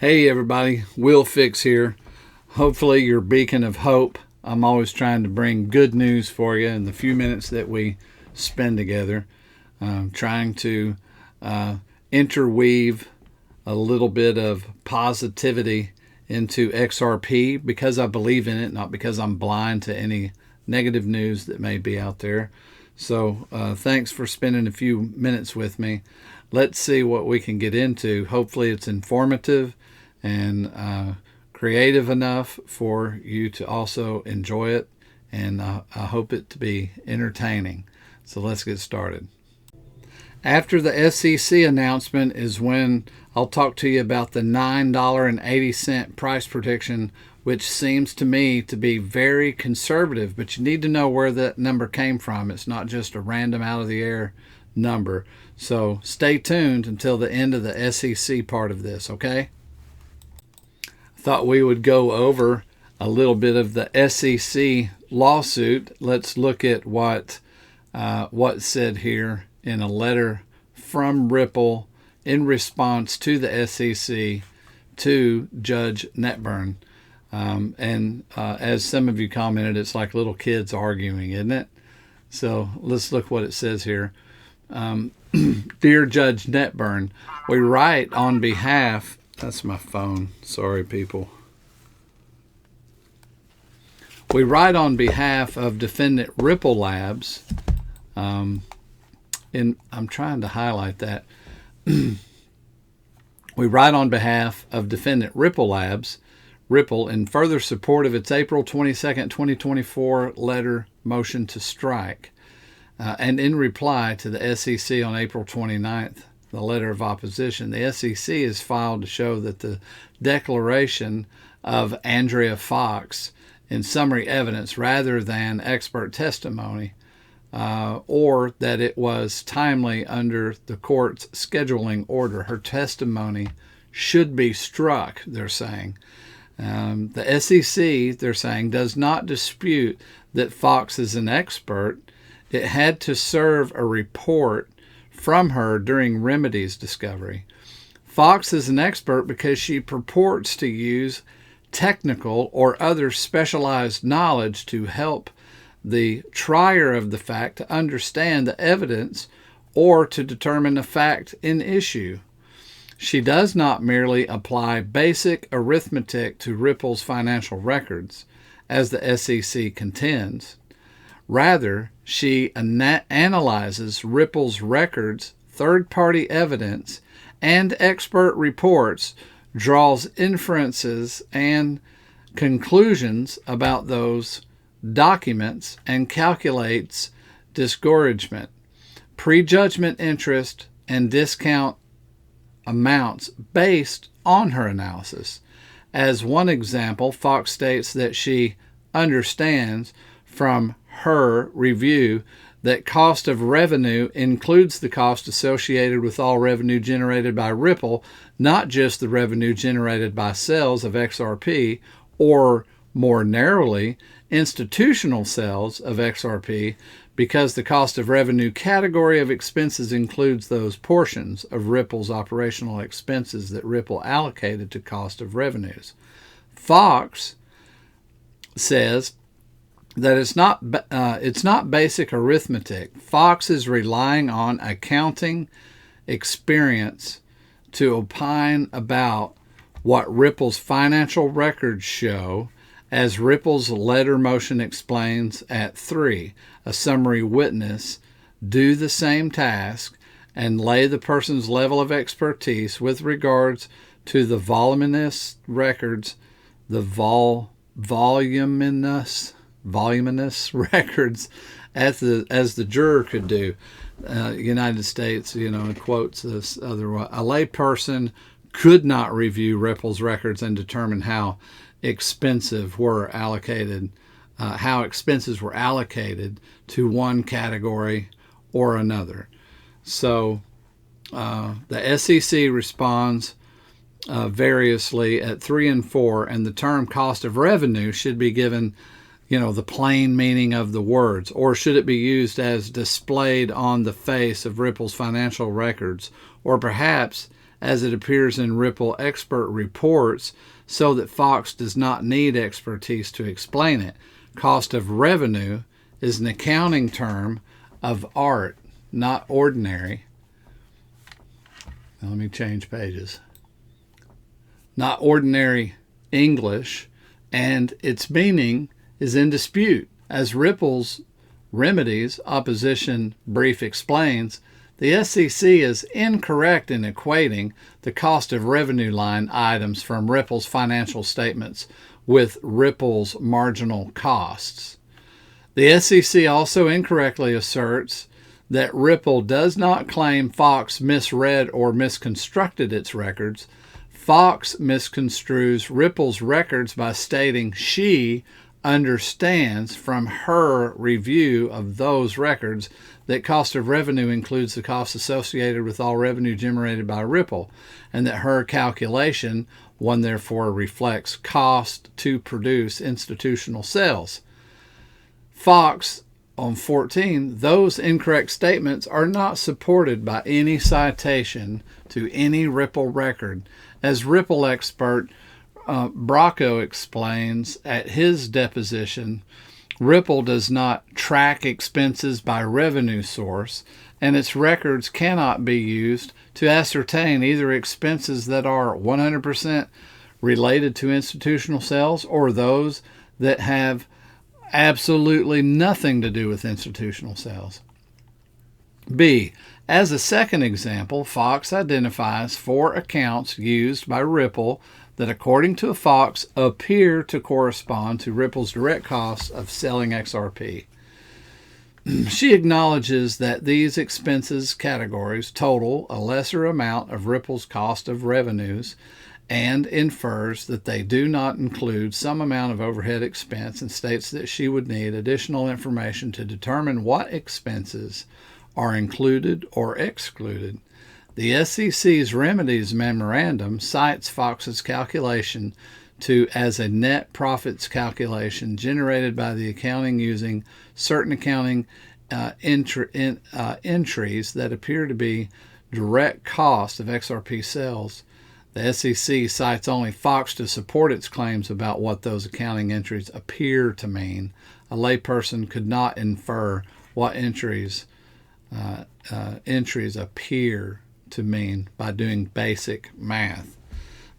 Hey everybody, Will Fix here. Hopefully your beacon of hope. I'm always trying to bring good news for you in the few minutes that we spend together. Trying to interweave a little bit of positivity into XRP because I believe in it, not because I'm blind to any negative news that may be out there. So thanks for spending a few minutes with me. Let's see what we can get into. Hopefully it's informative and creative enough for you to also enjoy it, and I hope it to be entertaining. So let's get started. After the SEC announcement is when I'll talk to you about the $9.80 price prediction, which seems to me to be very conservative, but you need to know where that number came from. It's not just a random out of the air number. So stay tuned until the end of the SEC part of this, okay? Thought we would go over a little bit of the SEC lawsuit. Let's look at what's said here in a letter from Ripple in response to the SEC to Judge Netburn. As some of you commented, it's like little kids arguing, isn't it? So let's look what it says here. Dear Judge Netburn, we write on behalf... That's my phone. Sorry, people. We write on behalf of Defendant Ripple Labs. I'm trying to highlight that. We write on behalf of Defendant Ripple Labs, Ripple, in further support of its April 22nd, 2024 letter motion to strike. And in reply to the SEC on April 29th, the letter of opposition, the SEC is filed to show that the declaration of Andrea Fox in summary evidence rather than expert testimony, or that it was timely under the court's scheduling order. Her testimony should be struck, they're saying. The SEC, they're saying, does not dispute that Fox is an expert. It had to serve a report from her during remedies discovery. Fox is an expert because she purports to use technical or other specialized knowledge to help the trier of the fact to understand the evidence or to determine the fact in issue. She does not merely apply basic arithmetic to Ripple's financial records, as the SEC contends. Rather, she analyzes Ripple's records, third-party evidence, and expert reports, draws inferences and conclusions about those documents, and calculates disgorgement, prejudgment interest, and discount amounts based on her analysis. As one example, Fox states that she understands from her review that cost of revenue includes the cost associated with all revenue generated by Ripple, not just the revenue generated by sales of XRP, or more narrowly, institutional sales of XRP, because the cost of revenue category of expenses includes those portions of Ripple's operational expenses that Ripple allocated to cost of revenues. Fox says that it's not basic arithmetic. Fox is relying on accounting experience to opine about what Ripple's financial records show, as Ripple's letter motion explains at 3. A summary witness do the same task and lay the person's level of expertise with regards to the voluminous records, the voluminous records as the juror could do. United States, quotes this otherwise. A lay person could not review Ripple's records and determine how expenses were allocated to one category or another. So the SEC responds variously at 3 and 4, and the term cost of revenue should be given the plain meaning of the words, or should it be used as displayed on the face of Ripple's financial records, or perhaps as it appears in Ripple expert reports, so that Fox does not need expertise to explain it. Cost of revenue is an accounting term of art, not ordinary. Now let me change pages. Not ordinary English, and its meaning is in dispute. As Ripple's remedies opposition brief explains, the SEC is incorrect in equating the cost of revenue line items from Ripple's financial statements with Ripple's marginal costs. The SEC also incorrectly asserts that Ripple does not claim Fox misread or misconstructed its records. Fox misconstrues Ripple's records by stating she understands from her review of those records that cost of revenue includes the costs associated with all revenue generated by Ripple, and that her calculation, one therefore reflects cost to produce institutional sales. Fox on 14, those incorrect statements are not supported by any citation to any Ripple record. As Ripple expert Bracco explains at his deposition, Ripple does not track expenses by revenue source, and its records cannot be used to ascertain either expenses that are 100% related to institutional sales or those that have absolutely nothing to do with institutional sales. B. As a second example, Fox identifies 4 accounts used by Ripple that, according to Fox, appear to correspond to Ripple's direct costs of selling XRP. She acknowledges that these expenses categories total a lesser amount of Ripple's cost of revenues and infers that they do not include some amount of overhead expense, and states that she would need additional information to determine what expenses are included or excluded. The SEC's remedies memorandum cites Fox's calculation as a net profits calculation generated by the accounting using certain accounting entries that appear to be direct cost of XRP sales. The SEC cites only Fox to support its claims about what those accounting entries appear to mean. A layperson could not infer what entries appear to mean by doing basic math.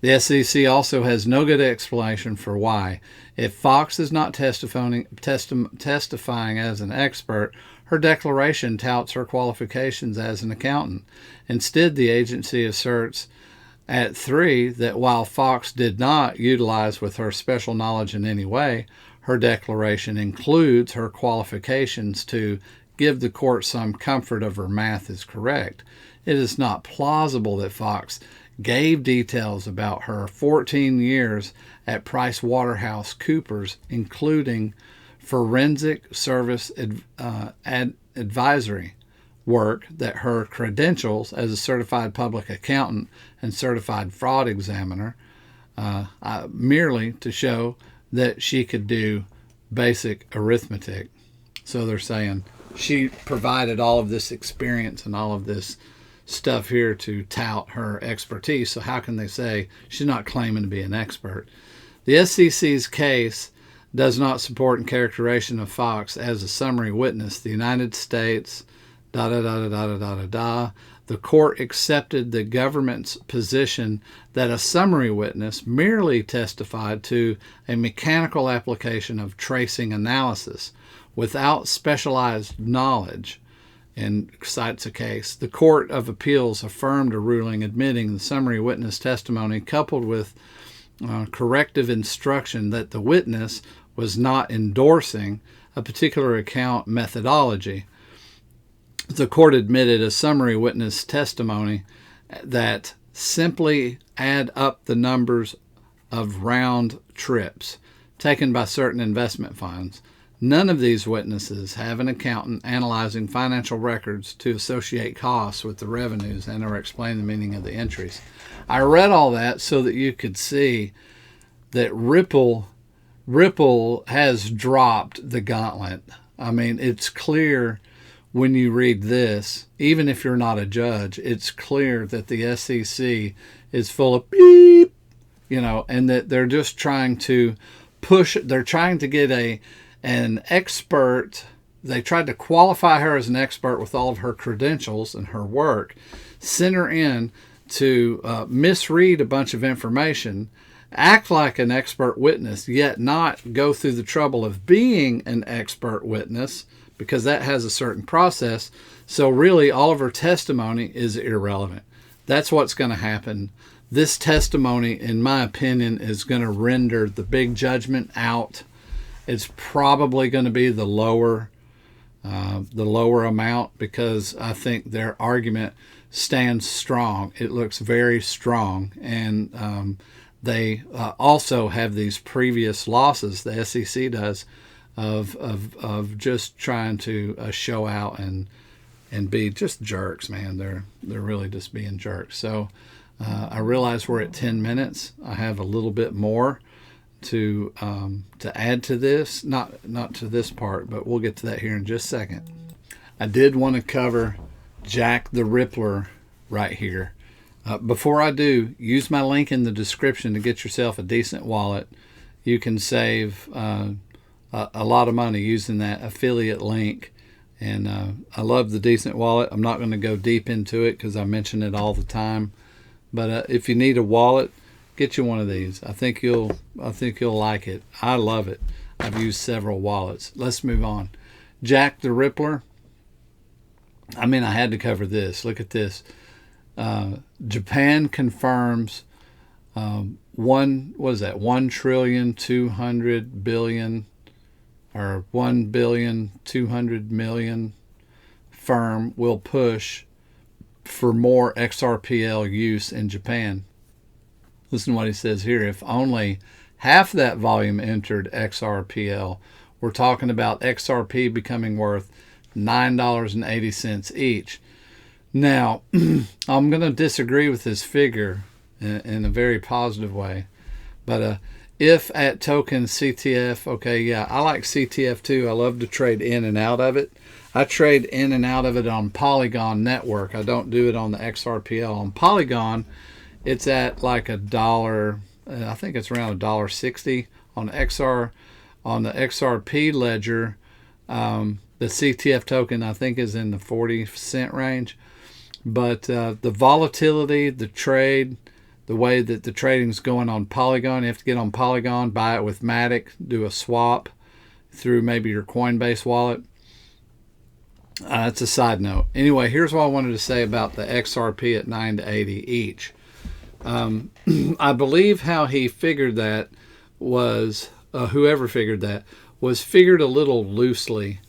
The SEC also has no good explanation for why. If Fox is not testifying as an expert, her declaration touts her qualifications as an accountant. Instead, the agency asserts at 3 that while Fox did not utilize with her special knowledge in any way, her declaration includes her qualifications to give the court some comfort of her math is correct. It is not plausible that Fox gave details about her 14 years at PricewaterhouseCoopers, including forensic service advisory work, that her credentials as a certified public accountant and certified fraud examiner, merely to show that she could do basic arithmetic. So they're saying she provided all of this experience and all of this stuff here to tout her expertise. So how can they say she's not claiming to be an expert? The SEC's case does not support and characterization of Fox as a summary witness. The United States, the court accepted the government's position that a summary witness merely testified to a mechanical application of tracing analysis without specialized knowledge, and cites a case. The Court of Appeals affirmed a ruling admitting the summary witness testimony coupled with corrective instruction that the witness was not endorsing a particular account methodology. The court admitted a summary witness testimony that simply add up the numbers of round trips taken by certain investment funds. None of these witnesses have an accountant analyzing financial records to associate costs with the revenues and or explain the meaning of the entries. I read all that so that you could see that Ripple has dropped the gauntlet. I mean, it's clear when you read this, even if you're not a judge, it's clear that the SEC is full of beep, and that they're just trying to push. They're trying to get an expert. They tried to qualify her as an expert with all of her credentials and her work, send her in to misread a bunch of information, act like an expert witness, yet not go through the trouble of being an expert witness, because that has a certain process. So really all of her testimony is irrelevant. That's what's going to happen. This testimony, in my opinion, is going to render the big judgment out. It's probably going to be the lower amount, because I think their argument stands strong. It looks very strong, and they also have these previous losses, the SEC does, of just trying to show out and be just jerks, man. They're really just being jerks. So I realize we're at 10 minutes. I have a little bit more to add to this, not to this part, but we'll get to that here in just a second. I did want to cover Jack the Rippler right here. Before I do, use my link in the description to get yourself a decent wallet. You can save a lot of money using that affiliate link. And I love the decent wallet. I'm not going to go deep into it because I mention it all the time. But if you need a wallet, get you one of these. I think you'll like it. I love it. I've used several wallets. Let's move on. Jack the Rippler. I mean, I had to cover this. Look at this. Japan confirms 1,200,000,000,000 or 1,200,000,000 firm will push for more XRPL use in Japan. Listen to what he says here. If only half that volume entered XRPL, we're talking about XRP becoming worth $9.80 each. Now, I'm going to disagree with this figure in a very positive way. But if at token CTF, okay, yeah, I like CTF too. I love to trade in and out of it. I trade in and out of it on Polygon Network. I don't do it on the XRPL. On Polygon, it's at like $1. I think it's around $1.60 on the XRP ledger. The CTF token, I think, is in the 40-cent range. But the volatility, the trade, the way that the trading's going on Polygon, you have to get on Polygon, buy it with Matic, do a swap through maybe your Coinbase wallet. It's a side note. Anyway, here's what I wanted to say about the XRP at 9 to 80 each. I believe how he figured that was, whoever figured that, was figured a little loosely,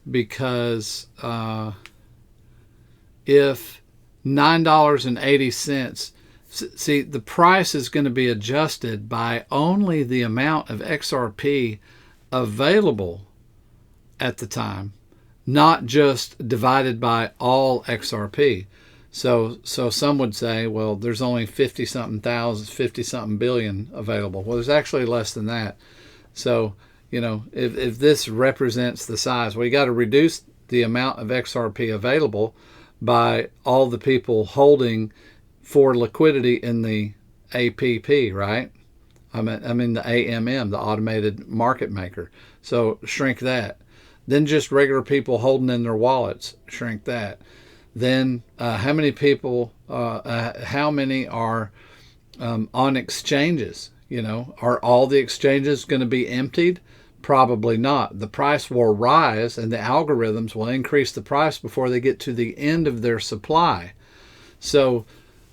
because if $9.80, see, the price is going to be adjusted by only the amount of XRP available at the time, not just divided by all XRP. So some would say, well, there's only 50-something billion available. Well, there's actually less than that. So, if this represents the size, well, you got to reduce the amount of XRP available by all the people holding for liquidity in the APP, right? I mean the AMM, the automated market maker. So shrink that. Then just regular people holding in their wallets, shrink that. Then how many people, how many are on exchanges? Are all the exchanges going to be emptied? Probably not. The price will rise and the algorithms will increase the price before they get to the end of their supply. So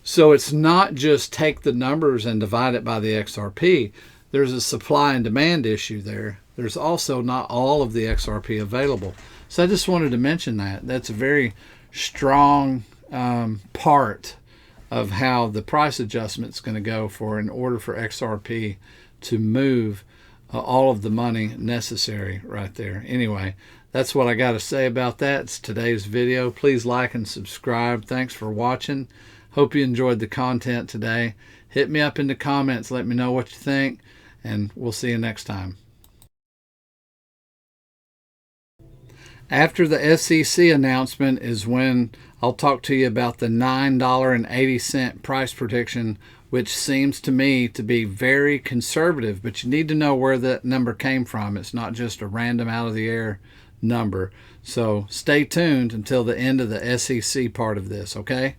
it's not just take the numbers and divide it by the XRP. There's a supply and demand issue there. There's also not all of the XRP available. So I just wanted to mention that. That's a very strong part of how the price adjustment is going to go in order for XRP to move all of the money necessary right there. Anyway, that's what I got to say about that. It's today's video. Please like and subscribe. Thanks for watching. Hope you enjoyed the content today. Hit me up in the comments. Let me know what you think, and we'll see you next time. After the SEC announcement is when I'll talk to you about the $9.80 price prediction, which seems to me to be very conservative, but you need to know where that number came from. It's not just a random out of the air number. So stay tuned until the end of the SEC part of this, okay?